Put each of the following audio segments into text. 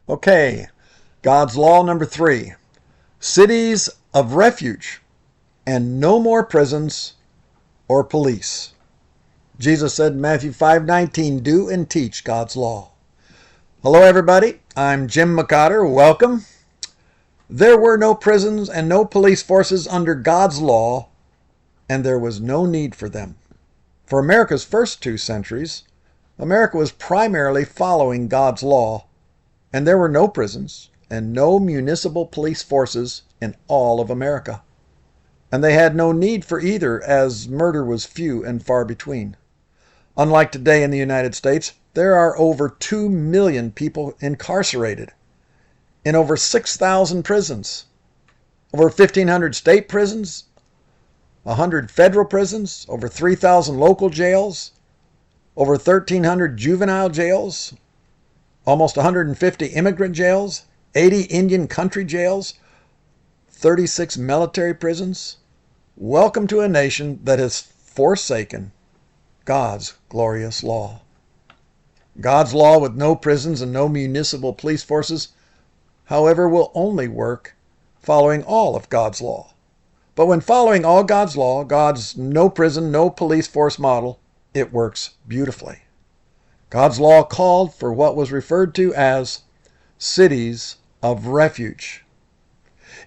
Okay, God's law number 3. Cities of refuge and no more prisons or police. Jesus said in Matthew 5:19, do and teach God's law. Hello everybody, I'm Jim McCotter. Welcome. There were no prisons and no police forces under God's law, and there was no need for them. For America's first 2 centuries, America was primarily following God's law, and there were no prisons and no municipal police forces in all of America. And they had no need for either, as murder was few and far between. Unlike today in the United States, there are over 2 million people incarcerated in over 6,000 prisons, over 1,500 state prisons, 100 federal prisons, over 3,000 local jails, over 1,300 juvenile jails, almost 150 immigrant jails, 80 Indian country jails, 36 military prisons. Welcome to a nation that has forsaken God's glorious law. God's law with no prisons and no municipal police forces, however, will only work following all of God's law. But when following all God's law, God's no prison, no police force model, it works beautifully. God's law called for what was referred to as cities of refuge.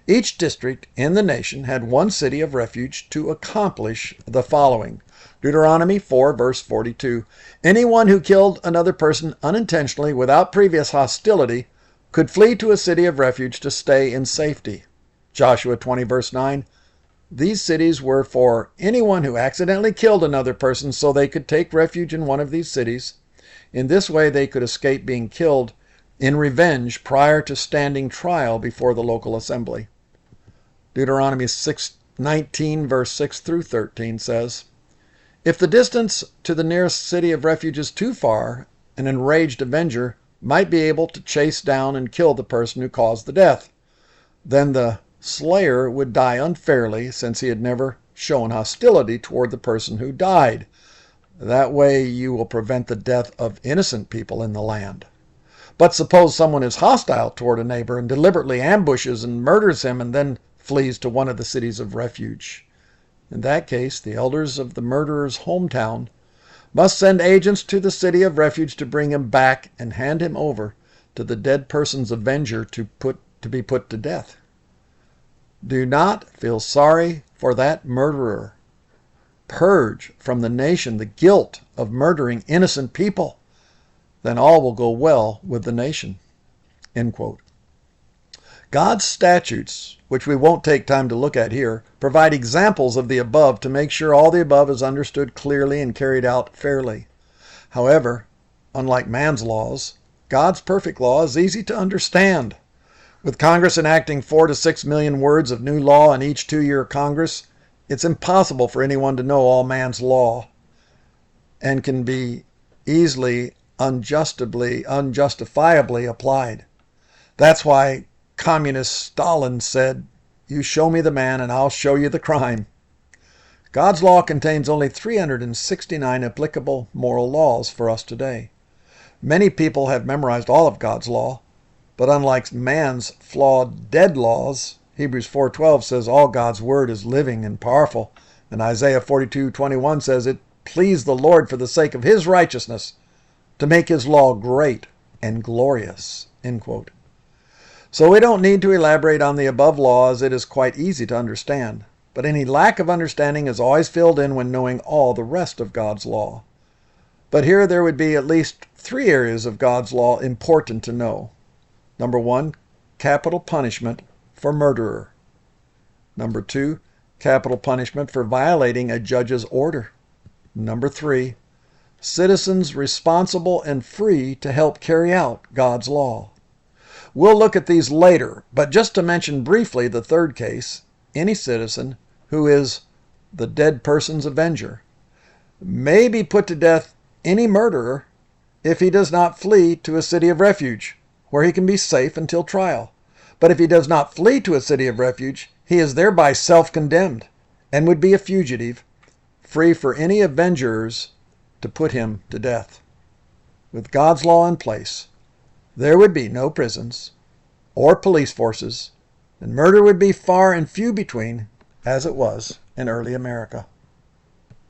Each district in the nation had one city of refuge to accomplish the following. Deuteronomy 4, verse 42. Anyone who killed another person unintentionally without previous hostility could flee to a city of refuge to stay in safety. Joshua 20, verse 9. These cities were for anyone who accidentally killed another person, so they could take refuge in one of these cities. In this way, they could escape being killed in revenge prior to standing trial before the local assembly. Deuteronomy 6:19, verse 6 through 13 says, if the distance to the nearest city of refuge is too far, an enraged avenger might be able to chase down and kill the person who caused the death. Then the slayer would die unfairly, since he had never shown hostility toward the person who died. That way you will prevent the death of innocent people in the land. But suppose someone is hostile toward a neighbor and deliberately ambushes and murders him and then flees to one of the cities of refuge. In that case, the elders of the murderer's hometown must send agents to the city of refuge to bring him back and hand him over to the dead person's avenger to be put to death. Do not feel sorry for that murderer. Purge from the nation the guilt of murdering innocent people. Then all will go well with the nation. End quote. God's statutes, which we won't take time to look at here, provide examples of the above to make sure all the above is understood clearly and carried out fairly. However, unlike man's laws, God's perfect law is easy to understand. With Congress enacting 4 to 6 million words of new law in each 2-year Congress, it's impossible for anyone to know all man's law and can be easily unjustifiably applied. That's why Communist Stalin said, you show me the man and I'll show you the crime. God's law contains only 369 applicable moral laws for us today. Many people have memorized all of God's law, but unlike man's flawed dead laws, Hebrews 4:12 says all God's word is living and powerful, and Isaiah 42:21 says it pleased the Lord for the sake of his righteousness to make his law great and glorious. End quote. So we don't need to elaborate on the above laws. It is quite easy to understand. But any lack of understanding is always filled in when knowing all the rest of God's law. But here there would be at least 3 areas of God's law important to know. Number 1, capital punishment for murderer. Number 2, capital punishment for violating a judge's order. Number 3, citizens responsible and free to help carry out God's law. We'll look at these later, but just to mention briefly the third case, any citizen who is the dead person's avenger may be put to death any murderer if he does not flee to a city of refuge, where he can be safe until trial. But if he does not flee to a city of refuge, he is thereby self-condemned and would be a fugitive, free for any avengers to put him to death. with God's law in place, there would be no prisons or police forces, and murder would be far and few between, as it was in early America.